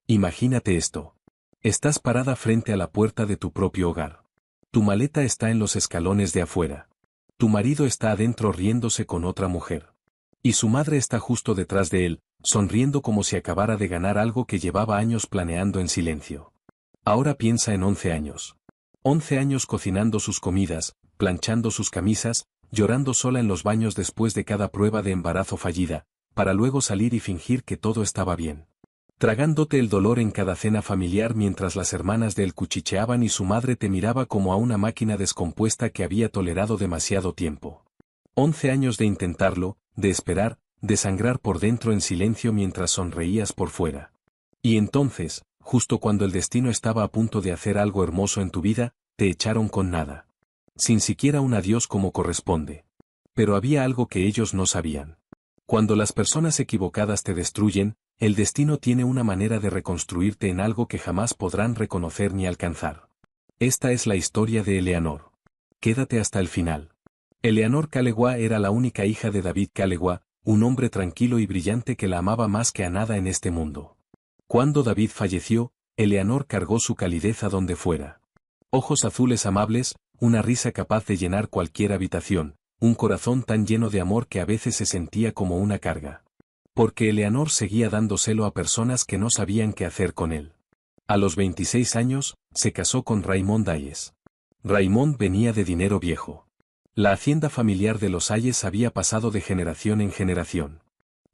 Imagínate esto. Estás parada frente a la puerta de tu propio hogar. Tu maleta está en los escalones de afuera. Tu marido está adentro riéndose con otra mujer. Y su madre está justo detrás de él, sonriendo como si acabara de ganar algo que llevaba años planeando en silencio. Ahora piensa en 11 años. 11 años cocinando sus comidas, planchando sus camisas, llorando sola en los baños después de cada prueba de embarazo fallida, para luego salir y fingir que todo estaba bien. Tragándote el dolor en cada cena familiar mientras las hermanas de él cuchicheaban y su madre te miraba como a una máquina descompuesta que había tolerado demasiado tiempo. 11 años de intentarlo, de esperar, de sangrar por dentro en silencio mientras sonreías por fuera. Y entonces, justo cuando el destino estaba a punto de hacer algo hermoso en tu vida, te echaron con nada. Sin siquiera un adiós como corresponde. Pero había algo que ellos no sabían. Cuando las personas equivocadas te destruyen, el destino tiene una manera de reconstruirte en algo que jamás podrán reconocer ni alcanzar. Esta es la historia de Eleanor. Quédate hasta el final. Eleanor Kalegua era la única hija de David Kalegua, un hombre tranquilo y brillante que la amaba más que a nada en este mundo. Cuando David falleció, Eleanor cargó su calidez a donde fuera. Ojos azules amables, una risa capaz de llenar cualquier habitación, un corazón tan lleno de amor que a veces se sentía como una carga. Porque Eleanor seguía dando celo a personas que no sabían qué hacer con él. A los 26 años, se casó con Raymond Ayes. Raymond venía de dinero viejo. La hacienda familiar de los Ayes había pasado de generación en generación.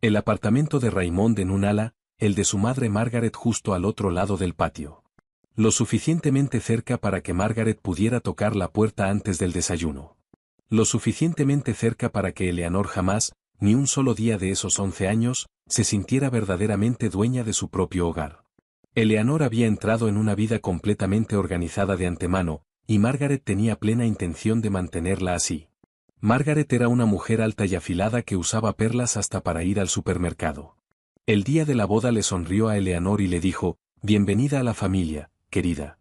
El apartamento de Raymond en un ala, el de su madre Margaret justo al otro lado del patio. Lo suficientemente cerca para que Margaret pudiera tocar la puerta antes del desayuno. Lo suficientemente cerca para que Eleanor jamás, ni un solo día de esos 11 años, se sintiera verdaderamente dueña de su propio hogar. Eleanor había entrado en una vida completamente organizada de antemano, y Margaret tenía plena intención de mantenerla así. Margaret era una mujer alta y afilada que usaba perlas hasta para ir al supermercado. El día de la boda le sonrió a Eleanor y le dijo, «Bienvenida a la familia, querida».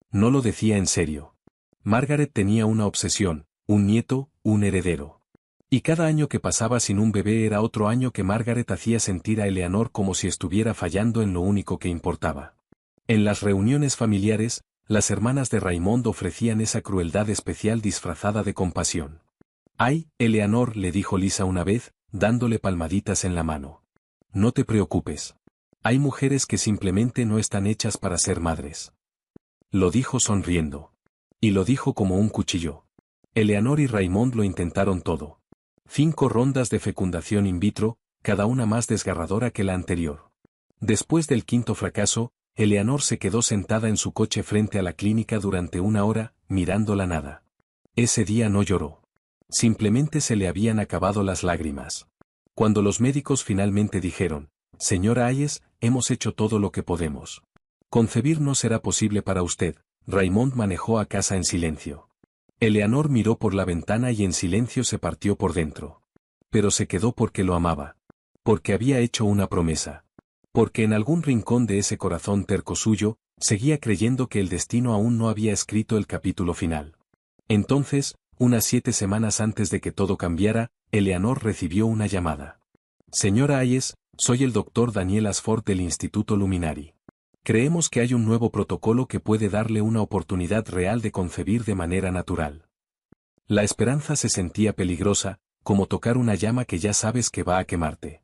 No lo decía en serio. Margaret tenía una obsesión, un nieto, un heredero. Y cada año que pasaba sin un bebé era otro año que Margaret hacía sentir a Eleanor como si estuviera fallando en lo único que importaba. En las reuniones familiares, las hermanas de Raymond ofrecían esa crueldad especial disfrazada de compasión. «Ay, Eleanor», le dijo Lisa una vez, dándole palmaditas en la mano. «No te preocupes. Hay mujeres que simplemente no están hechas para ser madres». Lo dijo sonriendo. Y lo dijo como un cuchillo. Eleanor y Raymond lo intentaron todo. 5 rondas de fecundación in vitro, cada una más desgarradora que la anterior. Después del 5º fracaso, Eleanor se quedó sentada en su coche frente a la clínica durante 1 hora, mirando la nada. Ese día no lloró. Simplemente se le habían acabado las lágrimas. Cuando los médicos finalmente dijeron, «Señora Ayes, hemos hecho todo lo que podemos. Concebir no será posible para usted», Raymond manejó a casa en silencio. Eleanor miró por la ventana y en silencio se partió por dentro. Pero se quedó porque lo amaba. Porque había hecho una promesa. Porque en algún rincón de ese corazón terco suyo, seguía creyendo que el destino aún no había escrito el capítulo final. Entonces, unas 7 semanas antes de que todo cambiara, Eleanor recibió una llamada. «Señora Ayes, soy el Dr. Daniel Asford del Instituto Luminari. Creemos que hay un nuevo protocolo que puede darle una oportunidad real de concebir de manera natural». La esperanza se sentía peligrosa, como tocar una llama que ya sabes que va a quemarte.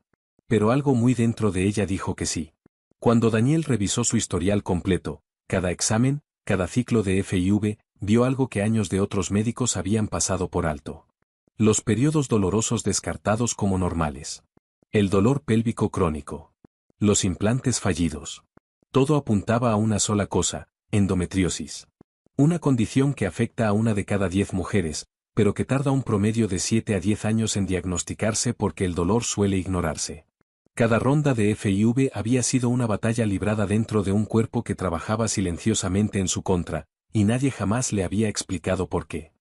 Pero algo muy dentro de ella dijo que sí. Cuando Daniel revisó su historial completo, cada examen, cada ciclo de FIV, vio algo que años de otros médicos habían pasado por alto. Los periodos dolorosos descartados como normales. El dolor pélvico crónico. Los implantes fallidos. Todo apuntaba a una sola cosa, endometriosis. Una condición que afecta a 1 de cada 10 mujeres, pero que tarda un promedio de 7 a 10 años en diagnosticarse porque el dolor suele ignorarse. Cada ronda de FIV había sido una batalla librada dentro de un cuerpo que trabajaba silenciosamente en su contra, y nadie jamás le había explicado por qué.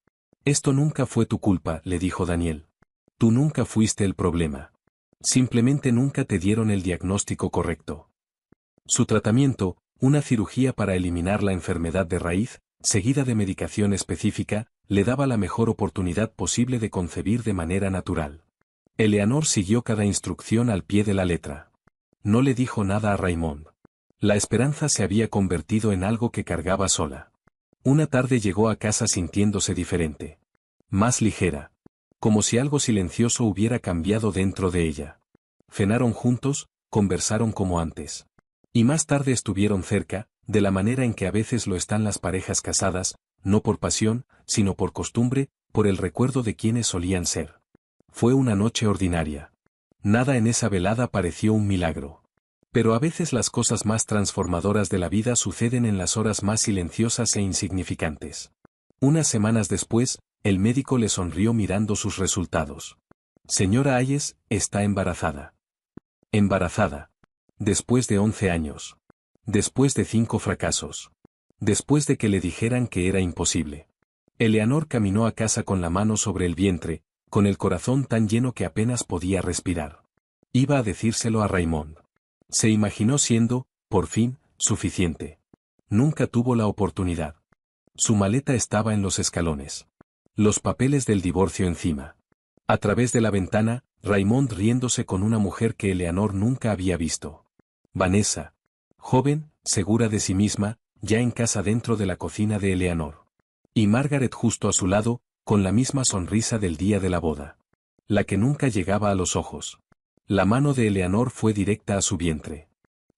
«Esto nunca fue tu culpa», le dijo Daniel. «Tú nunca fuiste el problema. Simplemente nunca te dieron el diagnóstico correcto». Su tratamiento, una cirugía para eliminar la enfermedad de raíz, seguida de medicación específica, le daba la mejor oportunidad posible de concebir de manera natural. Eleanor siguió cada instrucción al pie de la letra. No le dijo nada a Raymond. La esperanza se había convertido en algo que cargaba sola. Una tarde llegó a casa sintiéndose diferente. Más ligera. Como si algo silencioso hubiera cambiado dentro de ella. Cenaron juntos, conversaron como antes. Y más tarde estuvieron cerca, de la manera en que a veces lo están las parejas casadas, no por pasión, sino por costumbre, por el recuerdo de quienes solían ser. Fue una noche ordinaria. Nada en esa velada pareció un milagro. Pero a veces las cosas más transformadoras de la vida suceden en las horas más silenciosas e insignificantes. Unas semanas después, el médico le sonrió mirando sus resultados. Señora Hayes, está embarazada. Embarazada. Después de 11 años. Después de 5 fracasos. Después de que le dijeran que era imposible. Eleanor caminó a casa con la mano sobre el vientre, con el corazón tan lleno que apenas podía respirar. Iba a decírselo a Raymond. Se imaginó siendo, por fin, suficiente. Nunca tuvo la oportunidad. Su maleta estaba en los escalones. Los papeles del divorcio encima. A través de la ventana, Raymond riéndose con una mujer que Eleanor nunca había visto. Vanessa. Joven, segura de sí misma, ya en casa dentro de la cocina de Eleanor. Y Margaret justo a su lado, con la misma sonrisa del día de la boda. La que nunca llegaba a los ojos. La mano de Eleanor fue directa a su vientre.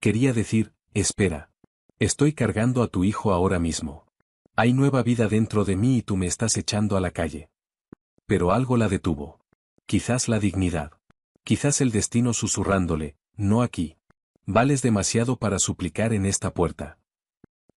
Quería decir, espera. Estoy cargando a tu hijo ahora mismo. Hay nueva vida dentro de mí y tú me estás echando a la calle. Pero algo la detuvo. Quizás la dignidad. Quizás el destino susurrándole, no aquí. Vales demasiado para suplicar en esta puerta.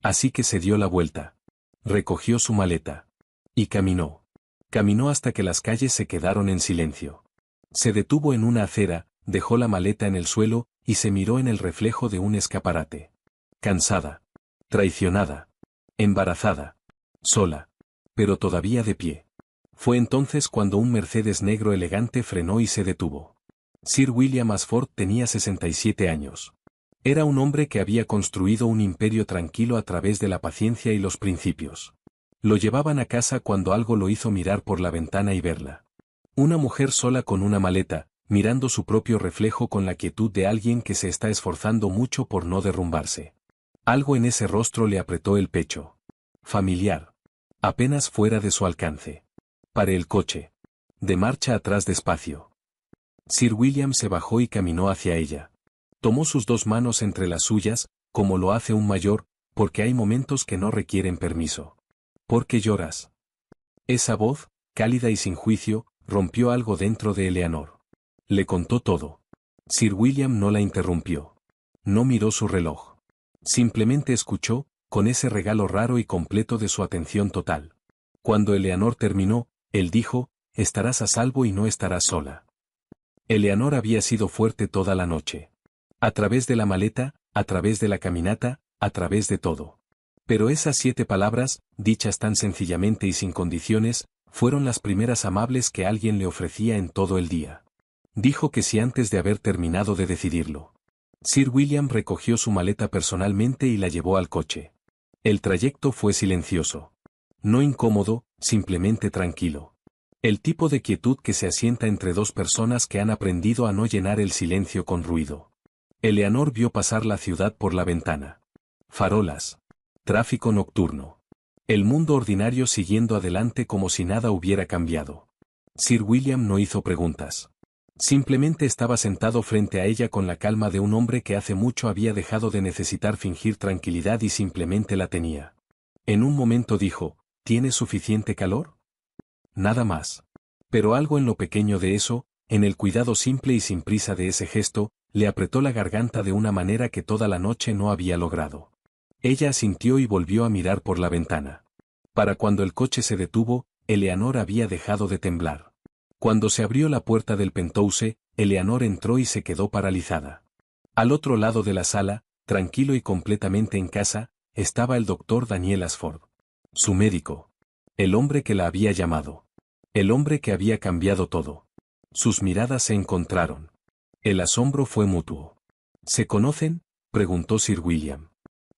Así que se dio la vuelta. Recogió su maleta. Y caminó. Caminó hasta que las calles se quedaron en silencio. Se detuvo en una acera, dejó la maleta en el suelo, y se miró en el reflejo de un escaparate. Cansada. Traicionada. Embarazada. Sola. Pero todavía de pie. Fue entonces cuando un Mercedes negro elegante frenó y se detuvo. Sir William Ashford tenía 67 años. Era un hombre que había construido un imperio tranquilo a través de la paciencia y los principios. Lo llevaban a casa cuando algo lo hizo mirar por la ventana y verla. Una mujer sola con una maleta, mirando su propio reflejo con la quietud de alguien que se está esforzando mucho por no derrumbarse. Algo en ese rostro le apretó el pecho. Familiar. Apenas fuera de su alcance. Paré el coche. De marcha atrás despacio. Sir William se bajó y caminó hacia ella. Tomó sus 2 manos entre las suyas, como lo hace un mayor, porque hay momentos que no requieren permiso. ¿Por qué lloras? Esa voz, cálida y sin juicio, rompió algo dentro de Eleanor. Le contó todo. Sir William no la interrumpió. No miró su reloj. Simplemente escuchó, con ese regalo raro y completo de su atención total. Cuando Eleanor terminó, él dijo, estarás a salvo y no estarás sola. Eleanor había sido fuerte toda la noche. A través de la maleta, a través de la caminata, a través de todo. Pero esas 7 palabras, dichas tan sencillamente y sin condiciones, fueron las primeras amables que alguien le ofrecía en todo el día. Dijo que sí antes de haber terminado de decidirlo. Sir William recogió su maleta personalmente y la llevó al coche. El trayecto fue silencioso. No incómodo, simplemente tranquilo. El tipo de quietud que se asienta entre 2 personas que han aprendido a no llenar el silencio con ruido. Eleanor vio pasar la ciudad por la ventana. Farolas. Tráfico nocturno. El mundo ordinario siguiendo adelante como si nada hubiera cambiado. Sir William no hizo preguntas. Simplemente estaba sentado frente a ella con la calma de un hombre que hace mucho había dejado de necesitar fingir tranquilidad y simplemente la tenía. En un momento dijo, ¿tienes suficiente calor? Nada más. Pero algo en lo pequeño de eso, en el cuidado simple y sin prisa de ese gesto, le apretó la garganta de una manera que toda la noche no había logrado. Ella asintió y volvió a mirar por la ventana. Para cuando el coche se detuvo, Eleanor había dejado de temblar. Cuando se abrió la puerta del penthouse, Eleanor entró y se quedó paralizada. Al otro lado de la sala, tranquilo y completamente en casa, estaba el doctor Daniel Ashford. Su médico. El hombre que la había llamado. El hombre que había cambiado todo. Sus miradas se encontraron. El asombro fue mutuo. ¿Se conocen?, preguntó Sir William.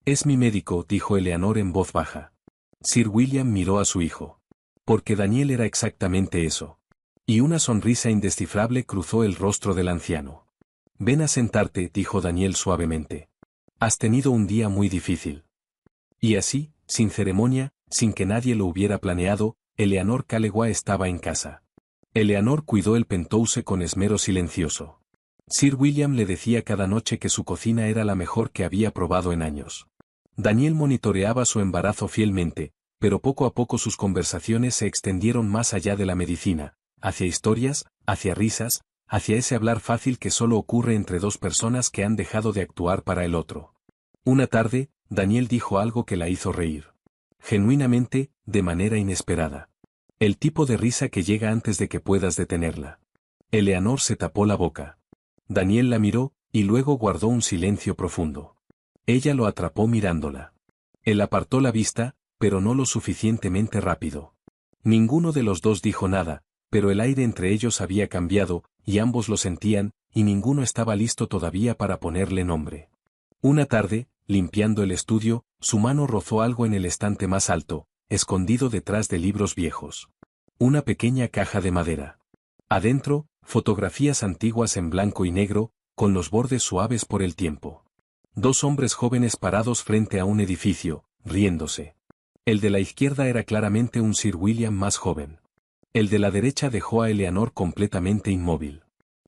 Es mi médico, dijo Eleanor en voz baja. Sir William miró a su hijo. Porque Daniel era exactamente eso. Y una sonrisa indescifrable cruzó el rostro del anciano. Ven a sentarte, dijo Daniel suavemente. Has tenido un día muy difícil. Y así, sin ceremonia, sin que nadie lo hubiera planeado, Eleanor Callegua estaba en casa. Eleanor cuidó el penthouse con esmero silencioso. Sir William le decía cada noche que su cocina era la mejor que había probado en años. Daniel monitoreaba su embarazo fielmente, pero poco a poco sus conversaciones se extendieron más allá de la medicina, hacia historias, hacia risas, hacia ese hablar fácil que solo ocurre entre dos personas que han dejado de actuar para el otro. Una tarde, Daniel dijo algo que la hizo reír. Genuinamente, de manera inesperada. El tipo de risa que llega antes de que puedas detenerla. Eleanor se tapó la boca. Daniel la miró, y luego guardó un silencio profundo. Ella lo atrapó mirándola. Él apartó la vista, pero no lo suficientemente rápido. Ninguno de los dos dijo nada, pero el aire entre ellos había cambiado, y ambos lo sentían, y ninguno estaba listo todavía para ponerle nombre. Una tarde, limpiando el estudio, su mano rozó algo en el estante más alto, escondido detrás de libros viejos. Una pequeña caja de madera. Adentro, fotografías antiguas en blanco y negro, con los bordes suaves por el tiempo. Dos hombres jóvenes parados frente a un edificio, riéndose. El de la izquierda era claramente un Sir William más joven. El de la derecha dejó a Eleanor completamente inmóvil.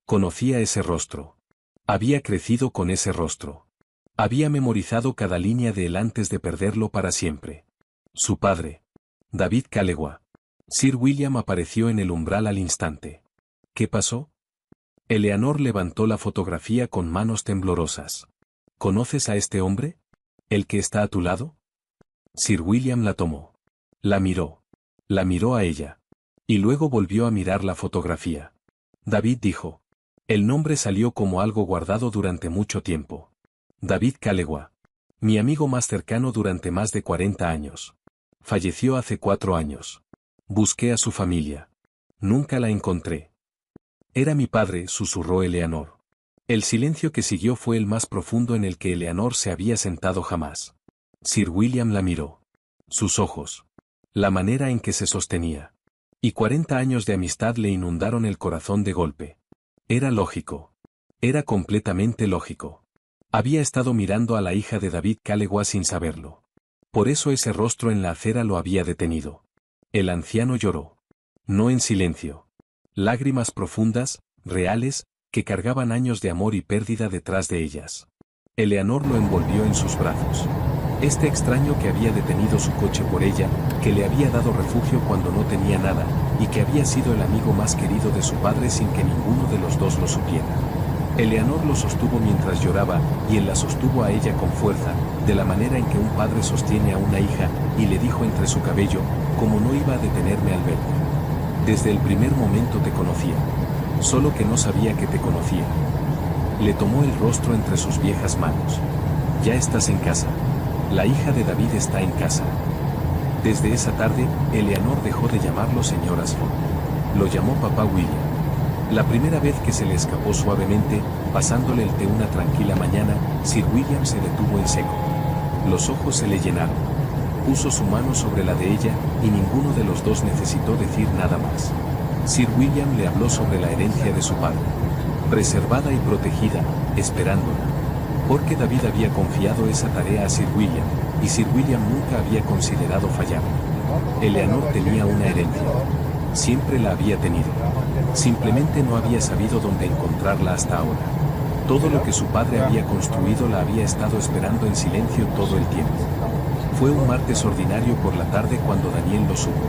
Conocía ese rostro. Había crecido con ese rostro. Había memorizado cada línea de él antes de perderlo para siempre. Su padre. David Callegua. Sir William apareció en el umbral al instante. ¿Qué pasó? Eleanor levantó la fotografía con manos temblorosas. ¿Conoces a este hombre? ¿El que está a tu lado? Sir William la tomó. La miró. La miró a ella. Y luego volvió a mirar la fotografía. David dijo. El nombre salió como algo guardado durante mucho tiempo. David Callegua. Mi amigo más cercano durante más de 40 años. Falleció hace 4 años. Busqué a su familia. Nunca la encontré. Era mi padre, susurró Eleanor. El silencio que siguió fue el más profundo en el que Eleanor se había sentado jamás. Sir William la miró. Sus ojos. La manera en que se sostenía. Y 40 años de amistad le inundaron el corazón de golpe. Era lógico. Era completamente lógico. Había estado mirando a la hija de David Callegua sin saberlo. Por eso ese rostro en la acera lo había detenido. El anciano lloró. No en silencio. Lágrimas profundas, reales, que cargaban años de amor y pérdida detrás de ellas. Eleanor lo envolvió en sus brazos. Este extraño que había detenido su coche por ella, que le había dado refugio cuando no tenía nada, y que había sido el amigo más querido de su padre sin que ninguno de los dos lo supiera. Eleanor lo sostuvo mientras lloraba, y él la sostuvo a ella con fuerza, de la manera en que un padre sostiene a una hija, y le dijo entre su cabello, como no iba a detenerme al verte. Desde el primer momento te conocía. Solo que no sabía que te conocía. Le tomó el rostro entre sus viejas manos. Ya estás en casa. La hija de David está en casa. Desde esa tarde, Eleanor dejó de llamarlo señor Ashford. Lo llamó papá William. La primera vez que se le escapó suavemente, pasándole el té una tranquila mañana, Sir William se detuvo en seco. Los ojos se le llenaron. Puso su mano sobre la de ella, y ninguno de los dos necesitó decir nada más. Sir William le habló sobre la herencia de su padre. Preservada y protegida, esperándola. Porque David había confiado esa tarea a Sir William, y Sir William nunca había considerado fallar. Eleanor tenía una herencia. Siempre la había tenido. Simplemente no había sabido dónde encontrarla hasta ahora. Todo lo que su padre había construido la había estado esperando en silencio todo el tiempo. Fue un martes ordinario por la tarde cuando Daniel lo supo.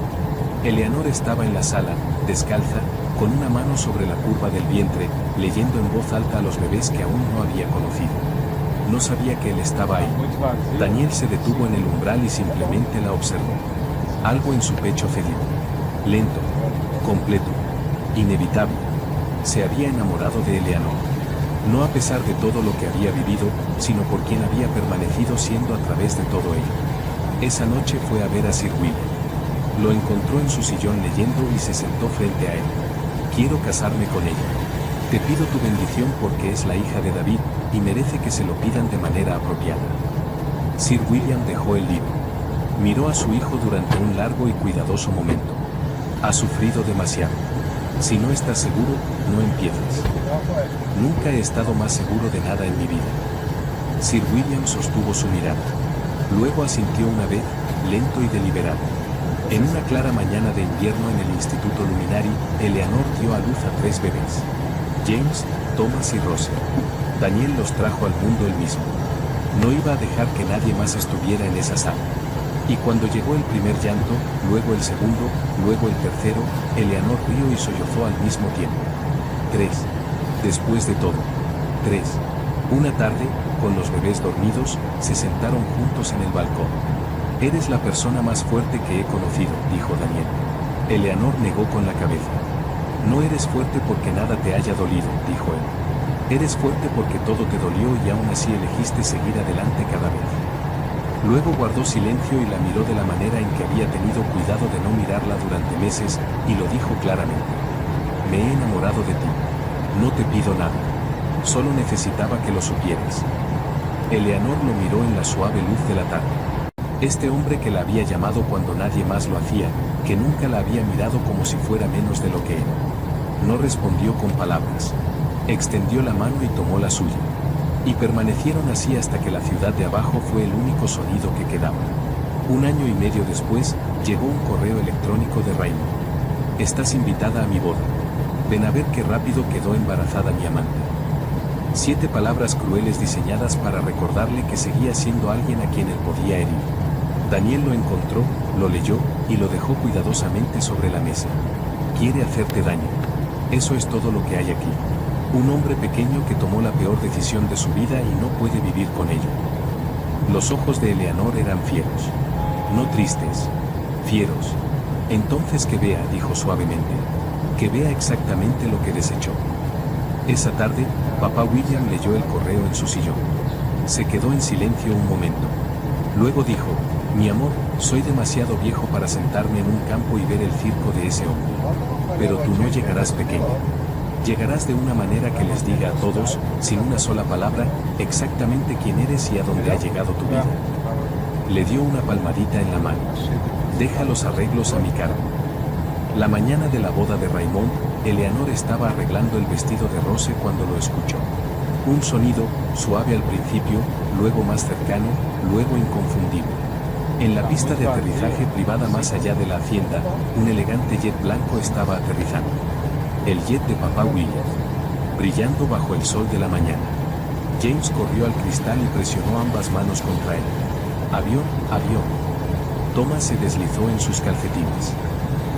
Eleanor estaba en la sala, descalza, con una mano sobre la curva del vientre, leyendo en voz alta a los bebés que aún no había conocido. No sabía que él estaba ahí. Daniel se detuvo en el umbral y simplemente la observó. Algo en su pecho cedió. Lento, completo, inevitable. Se había enamorado de Eleanor. No a pesar de todo lo que había vivido, sino por quien había permanecido siendo a través de todo ello. Esa noche fue a ver a Sir William. Lo encontró en su sillón leyendo y se sentó frente a él. Quiero casarme con ella. Te pido tu bendición porque es la hija de David, y merece que se lo pidan de manera apropiada. Sir William dejó el libro. Miró a su hijo durante un largo y cuidadoso momento. Ha sufrido demasiado. Si no estás seguro, no empieces. Nunca he estado más seguro de nada en mi vida. Sir William sostuvo su mirada. Luego asintió una vez, lento y deliberado. En una clara mañana de invierno en el Instituto Luminari, Eleanor dio a luz a 3 bebés. James, Thomas y Rose. Daniel los trajo al mundo él mismo. No iba a dejar que nadie más estuviera en esa sala. Y cuando llegó el primer llanto, luego el segundo, luego el tercero, Eleanor rió y sollozó al mismo tiempo. 3. Después de todo. 3. Una tarde, con los bebés dormidos, se sentaron juntos en el balcón. Eres la persona más fuerte que he conocido, dijo Daniel. Eleanor negó con la cabeza. No eres fuerte porque nada te haya dolido, dijo él. Eres fuerte porque todo te dolió y aún así elegiste seguir adelante cada vez. Luego guardó silencio y la miró de la manera en que había tenido cuidado de no mirarla durante meses, y lo dijo claramente. Me he enamorado de ti. No te pido nada. Solo necesitaba que lo supieras. Eleanor lo miró en la suave luz de la tarde. Este hombre que la había llamado cuando nadie más lo hacía, que nunca la había mirado como si fuera menos de lo que era. No respondió con palabras. Extendió la mano y tomó la suya. Y permanecieron así hasta que la ciudad de abajo fue el único sonido que quedaba. 1 año y medio después, llegó un correo electrónico de Raymond. Estás invitada a mi boda. Ven a ver qué rápido quedó embarazada mi amante. 7 palabras crueles diseñadas para recordarle que seguía siendo alguien a quien él podía herir. Daniel lo encontró, lo leyó, y lo dejó cuidadosamente sobre la mesa. Quiere hacerte daño. Eso es todo lo que hay aquí. Un hombre pequeño que tomó la peor decisión de su vida y no puede vivir con ello. Los ojos de Eleanor eran fieros. No tristes. Fieros. Entonces que vea, dijo suavemente. Que vea exactamente lo que desechó. Esa tarde, papá William leyó el correo en su sillón. Se quedó en silencio un momento. Luego dijo, mi amor, soy demasiado viejo para sentarme en un campo y ver el circo de ese hombre. Pero tú no llegarás pequeña. Llegarás de una manera que les diga a todos, sin una sola palabra, exactamente quién eres y a dónde ha llegado tu vida. Le dio una palmadita en la mano. Deja los arreglos a mi cargo. La mañana de la boda de Raymond, Eleanor estaba arreglando el vestido de Rose cuando lo escuchó. Un sonido, suave al principio, luego más cercano, luego inconfundible. En la pista de aterrizaje privada más allá de la hacienda, un elegante jet blanco estaba aterrizando. El jet de papá William, brillando bajo el sol de la mañana. James corrió al cristal y presionó ambas manos contra él. Avión, avión. Thomas se deslizó en sus calcetines.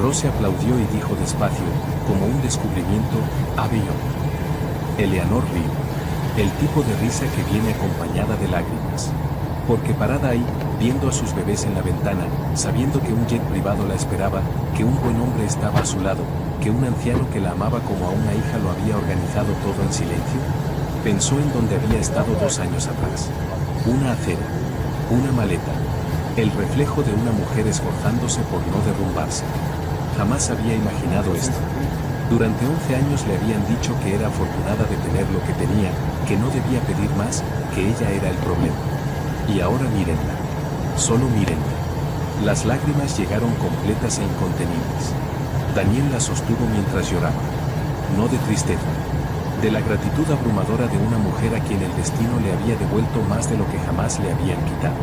Rose aplaudió y dijo despacio, como un descubrimiento, avión. Eleanor rió. El tipo de risa que viene acompañada de lágrimas. Porque parada ahí, viendo a sus bebés en la ventana, sabiendo que un jet privado la esperaba, que un buen hombre estaba a su lado, que un anciano que la amaba como a una hija lo había organizado todo en silencio, pensó en donde había estado 2 años atrás. Una acera. Una maleta. El reflejo de una mujer esforzándose por no derrumbarse. Jamás había imaginado esto. Durante 11 años le habían dicho que era afortunada de tener lo que tenía, que no debía pedir más, que ella era el problema. Y ahora mírenla. Solo mírenla. Las lágrimas llegaron completas e incontenibles. Daniel la sostuvo mientras lloraba. No de tristeza. De la gratitud abrumadora de una mujer a quien el destino le había devuelto más de lo que jamás le habían quitado.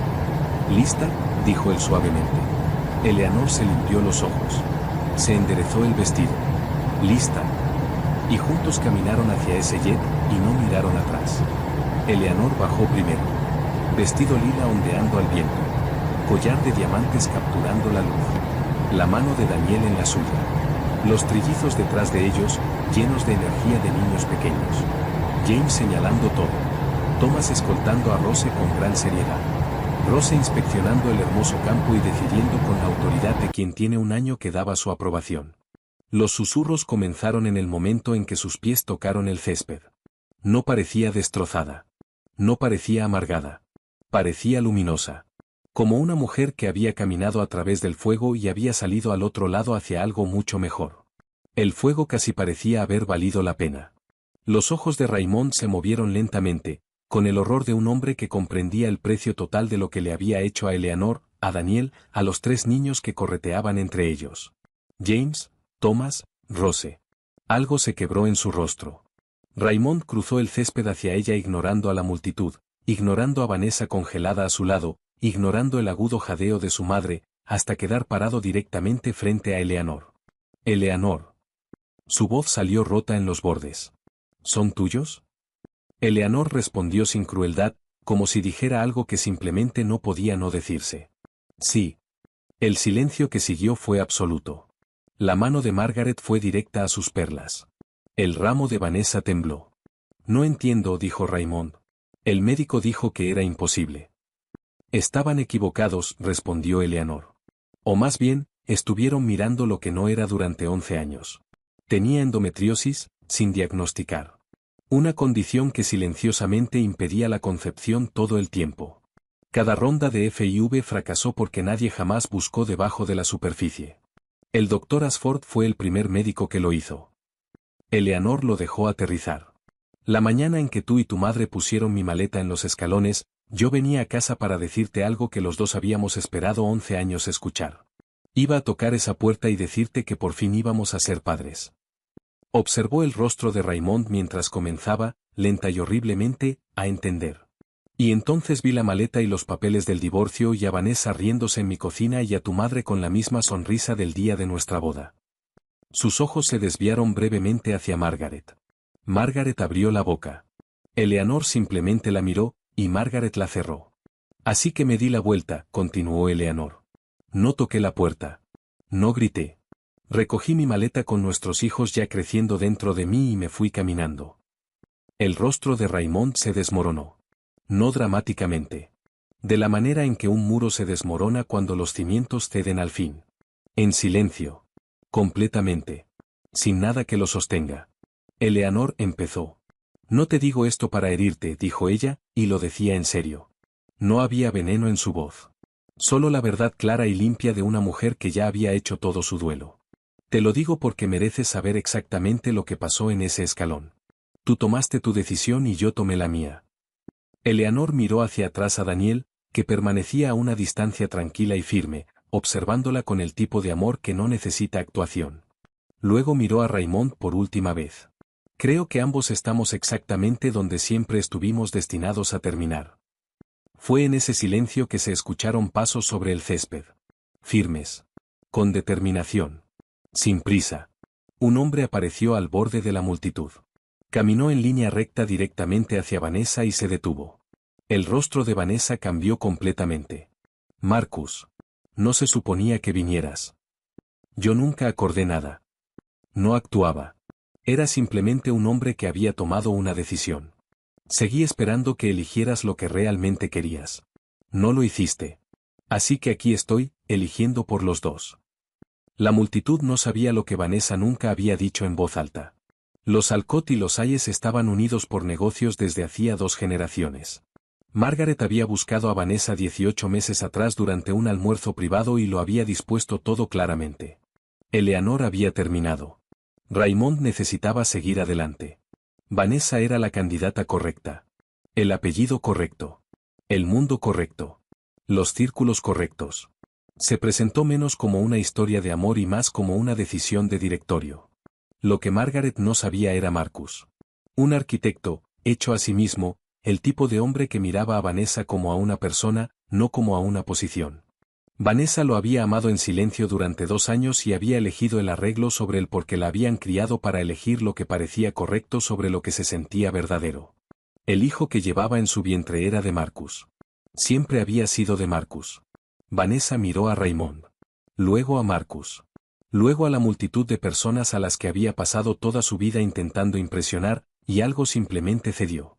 ¿Lista?, dijo él suavemente. Eleanor se limpió los ojos. Se enderezó el vestido. ¿Lista? Y juntos caminaron hacia ese jet y no miraron atrás. Eleanor bajó primero. Vestido lila ondeando al viento. Collar de diamantes capturando la luz. La mano de Daniel en la suya. Los trillizos detrás de ellos, llenos de energía de niños pequeños. James señalando todo. Thomas escoltando a Rose con gran seriedad. Rose inspeccionando el hermoso campo y decidiendo con la autoridad de quien tiene 1 año que daba su aprobación. Los susurros comenzaron en el momento en que sus pies tocaron el césped. No parecía destrozada. No parecía amargada. Parecía luminosa. Como una mujer que había caminado a través del fuego y había salido al otro lado hacia algo mucho mejor. El fuego casi parecía haber valido la pena. Los ojos de Raymond se movieron lentamente, con el horror de un hombre que comprendía el precio total de lo que le había hecho a Eleanor, a Daniel, a los 3 niños que correteaban entre ellos. James, Thomas, Rose. Algo se quebró en su rostro. Raymond cruzó el césped hacia ella ignorando a la multitud, ignorando a Vanessa congelada a su lado, ignorando el agudo jadeo de su madre, hasta quedar parado directamente frente a Eleanor. Eleanor. Su voz salió rota en los bordes. ¿Son tuyos? Eleanor respondió sin crueldad, como si dijera algo que simplemente no podía no decirse. Sí. El silencio que siguió fue absoluto. La mano de Margaret fue directa a sus perlas. El ramo de Vanessa tembló. No entiendo, dijo Raymond. El médico dijo que era imposible. Estaban equivocados, respondió Eleanor. O más bien, estuvieron mirando lo que no era durante 11 años. Tenía endometriosis, sin diagnosticar. Una condición que silenciosamente impedía la concepción todo el tiempo. Cada ronda de FIV fracasó porque nadie jamás buscó debajo de la superficie. El doctor Ashford fue el primer médico que lo hizo. Eleanor lo dejó aterrizar. La mañana en que tú y tu madre pusieron mi maleta en los escalones, yo venía a casa para decirte algo que los dos habíamos esperado 11 años escuchar. Iba a tocar esa puerta y decirte que por fin íbamos a ser padres. Observó el rostro de Raymond mientras comenzaba, lenta y horriblemente, a entender. Y entonces vi la maleta y los papeles del divorcio y a Vanessa riéndose en mi cocina y a tu madre con la misma sonrisa del día de nuestra boda. Sus ojos se desviaron brevemente hacia Margaret. Margaret abrió la boca. Eleanor simplemente la miró, y Margaret la cerró. Así que me di la vuelta, continuó Eleanor. No toqué la puerta. No grité. Recogí mi maleta con nuestros hijos ya creciendo dentro de mí y me fui caminando. El rostro de Raymond se desmoronó. No dramáticamente. De la manera en que un muro se desmorona cuando los cimientos ceden al fin. En silencio. Completamente. Sin nada que lo sostenga. Eleanor empezó. No te digo esto para herirte, dijo ella, y lo decía en serio. No había veneno en su voz. Solo la verdad clara y limpia de una mujer que ya había hecho todo su duelo. Te lo digo porque mereces saber exactamente lo que pasó en ese escalón. Tú tomaste tu decisión y yo tomé la mía. Eleanor miró hacia atrás a Daniel, que permanecía a una distancia tranquila y firme, observándola con el tipo de amor que no necesita actuación. Luego miró a Raymond por última vez. Creo que ambos estamos exactamente donde siempre estuvimos destinados a terminar. Fue en ese silencio que se escucharon pasos sobre el césped. Firmes. Con determinación. Sin prisa. Un hombre apareció al borde de la multitud. Caminó en línea recta directamente hacia Vanessa y se detuvo. El rostro de Vanessa cambió completamente. Marcus. No se suponía que vinieras. Yo nunca acordé nada. No actuaba. Era simplemente un hombre que había tomado una decisión. Seguí esperando que eligieras lo que realmente querías. No lo hiciste. Así que aquí estoy, eligiendo por los dos. La multitud no sabía lo que Vanessa nunca había dicho en voz alta. Los Alcott y los Hayes estaban unidos por negocios desde hacía 2 generaciones. Margaret había buscado a Vanessa 18 meses atrás durante un almuerzo privado y lo había dispuesto todo claramente. Eleanor había terminado. Raymond necesitaba seguir adelante. Vanessa era la candidata correcta. El apellido correcto. El mundo correcto. Los círculos correctos. Se presentó menos como una historia de amor y más como una decisión de directorio. Lo que Margaret no sabía era Marcus. Un arquitecto, hecho a sí mismo, el tipo de hombre que miraba a Vanessa como a una persona, no como a una posición. Vanessa lo había amado en silencio durante 2 años y había elegido el arreglo sobre él porque la habían criado para elegir lo que parecía correcto sobre lo que se sentía verdadero. El hijo que llevaba en su vientre era de Marcus. Siempre había sido de Marcus. Vanessa miró a Raymond. Luego a Marcus. Luego a la multitud de personas a las que había pasado toda su vida intentando impresionar, y algo simplemente cedió.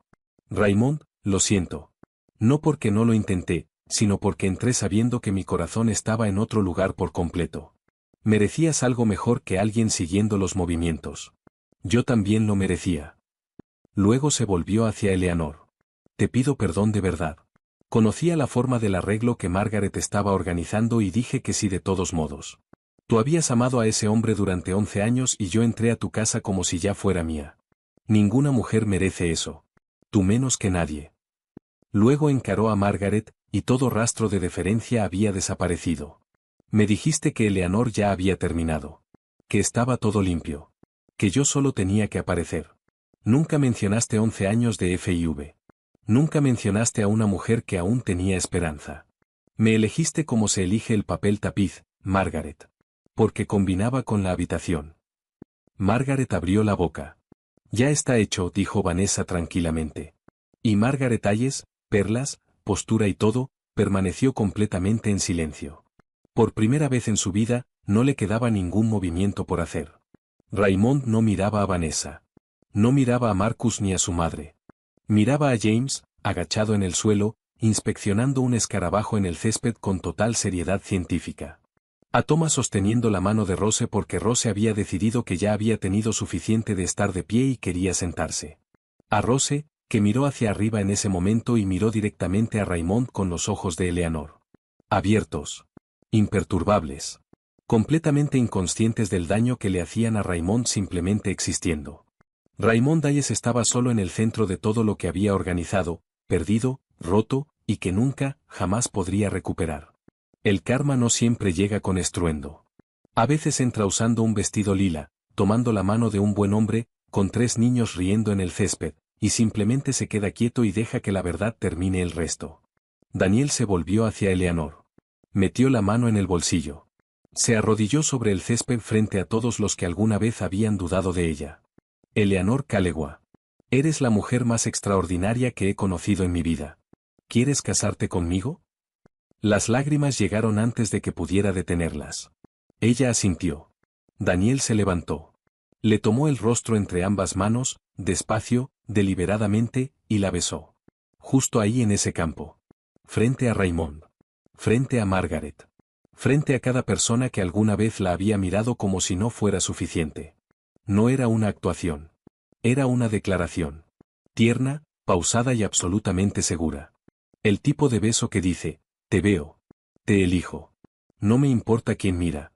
Raymond, lo siento. No porque no lo intenté, sino porque entré sabiendo que mi corazón estaba en otro lugar por completo. Merecías algo mejor que alguien siguiendo los movimientos. Yo también lo merecía. Luego se volvió hacia Eleanor. Te pido perdón de verdad. Conocía la forma del arreglo que Margaret estaba organizando y dije que sí de todos modos. Tú habías amado a ese hombre durante 11 años y yo entré a tu casa como si ya fuera mía. Ninguna mujer merece eso. Tú menos que nadie. Luego encaró a Margaret, y todo rastro de deferencia había desaparecido. Me dijiste que Eleanor ya había terminado. Que estaba todo limpio. Que yo solo tenía que aparecer. Nunca mencionaste 11 años de FIV. Nunca mencionaste a una mujer que aún tenía esperanza. Me elegiste como se elige el papel tapiz, Margaret. Porque combinaba con la habitación. Margaret abrió la boca. Ya está hecho, dijo Vanessa tranquilamente. Y Margaret Hayes, perlas, postura y todo, permaneció completamente en silencio. Por primera vez en su vida, no le quedaba ningún movimiento por hacer. Raymond no miraba a Vanessa. No miraba a Marcus ni a su madre. Miraba a James, agachado en el suelo, inspeccionando un escarabajo en el césped con total seriedad científica. A Thomas sosteniendo la mano de Rose porque Rose había decidido que ya había tenido suficiente de estar de pie y quería sentarse. A Rose, que miró hacia arriba en ese momento y miró directamente a Raymond con los ojos de Eleanor. Abiertos. Imperturbables. Completamente inconscientes del daño que le hacían a Raymond simplemente existiendo. Raymond Hayes estaba solo en el centro de todo lo que había organizado, perdido, roto, y que nunca, jamás podría recuperar. El karma no siempre llega con estruendo. A veces entra usando un vestido lila, tomando la mano de un buen hombre, con 3 niños riendo en el césped, y simplemente se queda quieto y deja que la verdad termine el resto. Daniel se volvió hacia Eleanor. Metió la mano en el bolsillo. Se arrodilló sobre el césped frente a todos los que alguna vez habían dudado de ella. Eleanor Calegua. Eres la mujer más extraordinaria que he conocido en mi vida. ¿Quieres casarte conmigo? Las lágrimas llegaron antes de que pudiera detenerlas. Ella asintió. Daniel se levantó. Le tomó el rostro entre ambas manos, despacio, deliberadamente, y la besó. Justo ahí en ese campo. Frente a Raymond. Frente a Margaret. Frente a cada persona que alguna vez la había mirado como si no fuera suficiente. No era una actuación. Era una declaración. Tierna, pausada y absolutamente segura. El tipo de beso que dice, te veo. Te elijo. No me importa quién mira.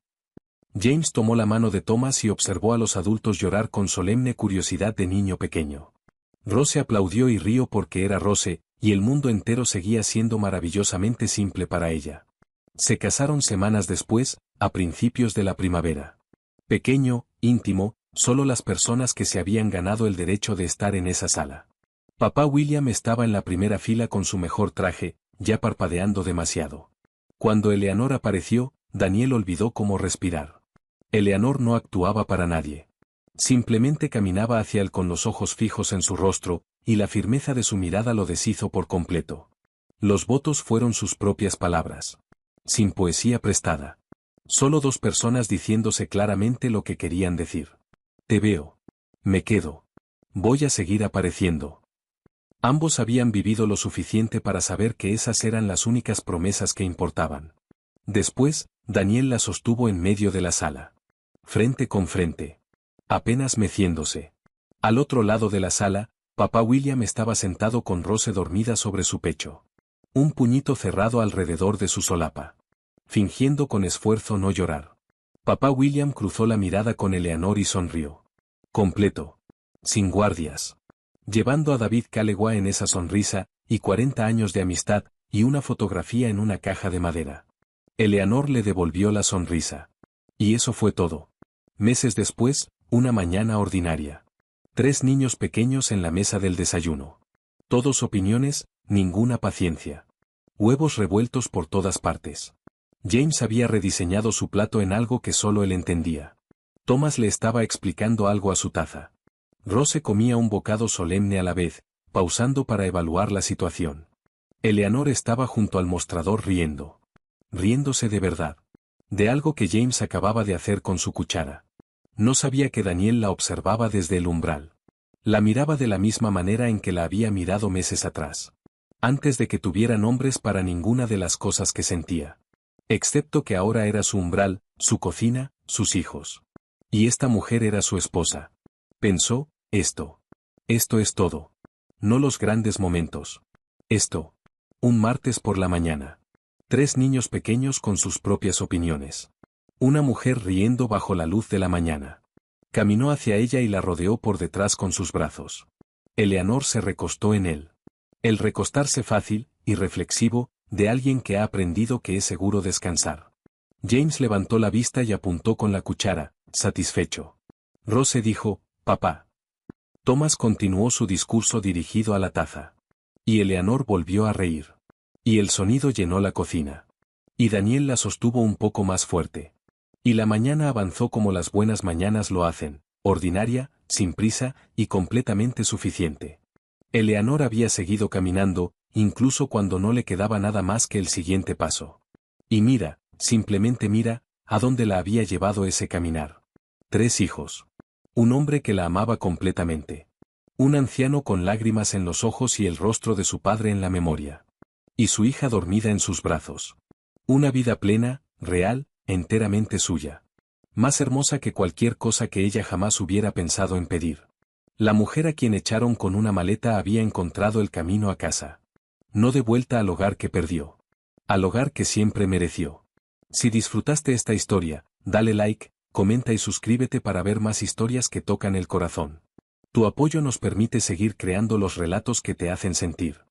James tomó la mano de Thomas y observó a los adultos llorar con solemne curiosidad de niño pequeño. Rose aplaudió y rió porque era Rose, y el mundo entero seguía siendo maravillosamente simple para ella. Se casaron semanas después, a principios de la primavera. Pequeño, íntimo, solo las personas que se habían ganado el derecho de estar en esa sala. Papá William estaba en la primera fila con su mejor traje, ya parpadeando demasiado. Cuando Eleanor apareció, Daniel olvidó cómo respirar. Eleanor no actuaba para nadie. Simplemente caminaba hacia él con los ojos fijos en su rostro, y la firmeza de su mirada lo deshizo por completo. Los votos fueron sus propias palabras. Sin poesía prestada. Solo 2 personas diciéndose claramente lo que querían decir. Te veo. Me quedo. Voy a seguir apareciendo. Ambos habían vivido lo suficiente para saber que esas eran las únicas promesas que importaban. Después, Daniel la sostuvo en medio de la sala. Frente con frente. Apenas meciéndose. Al otro lado de la sala, papá William estaba sentado con Rose dormida sobre su pecho. Un puñito cerrado alrededor de su solapa. Fingiendo con esfuerzo no llorar. Papá William cruzó la mirada con Eleanor y sonrió. Completo. Sin guardias. Llevando a David Calegua en esa sonrisa, y 40 años de amistad, y una fotografía en una caja de madera. Eleanor le devolvió la sonrisa. Y eso fue todo. Meses después, una mañana ordinaria. 3 niños pequeños en la mesa del desayuno. Todos opiniones, ninguna paciencia. Huevos revueltos por todas partes. James había rediseñado su plato en algo que solo él entendía. Thomas le estaba explicando algo a su taza. Rose comía un bocado solemne a la vez, pausando para evaluar la situación. Eleanor estaba junto al mostrador riendo. Riéndose de verdad. De algo que James acababa de hacer con su cuchara. No sabía que Daniel la observaba desde el umbral. La miraba de la misma manera en que la había mirado meses atrás. Antes de que tuviera nombres para ninguna de las cosas que sentía. Excepto que ahora era su umbral, su cocina, sus hijos. Y esta mujer era su esposa. Pensó, esto es todo. No los grandes momentos. Esto. Un martes por la mañana. 3 niños pequeños con sus propias opiniones. Una mujer riendo bajo la luz de la mañana. Caminó hacia ella y la rodeó por detrás con sus brazos. Eleanor se recostó en él. El recostarse fácil, y reflexivo, de alguien que ha aprendido que es seguro descansar. James levantó la vista y apuntó con la cuchara, satisfecho. Rose dijo, papá. Thomas continuó su discurso dirigido a la taza. Y Eleanor volvió a reír. Y el sonido llenó la cocina. Y Daniel la sostuvo un poco más fuerte. Y la mañana avanzó como las buenas mañanas lo hacen, ordinaria, sin prisa, y completamente suficiente. Eleanor había seguido caminando, incluso cuando no le quedaba nada más que el siguiente paso. Y mira, simplemente mira, a dónde la había llevado ese caminar. 3 hijos. Un hombre que la amaba completamente. Un anciano con lágrimas en los ojos y el rostro de su padre en la memoria. Y su hija dormida en sus brazos. Una vida plena, real, enteramente suya. Más hermosa que cualquier cosa que ella jamás hubiera pensado en pedir. La mujer a quien echaron con una maleta había encontrado el camino a casa. No de vuelta al hogar que perdió. Al hogar que siempre mereció. Si disfrutaste esta historia, dale like, comenta y suscríbete para ver más historias que tocan el corazón. Tu apoyo nos permite seguir creando los relatos que te hacen sentir.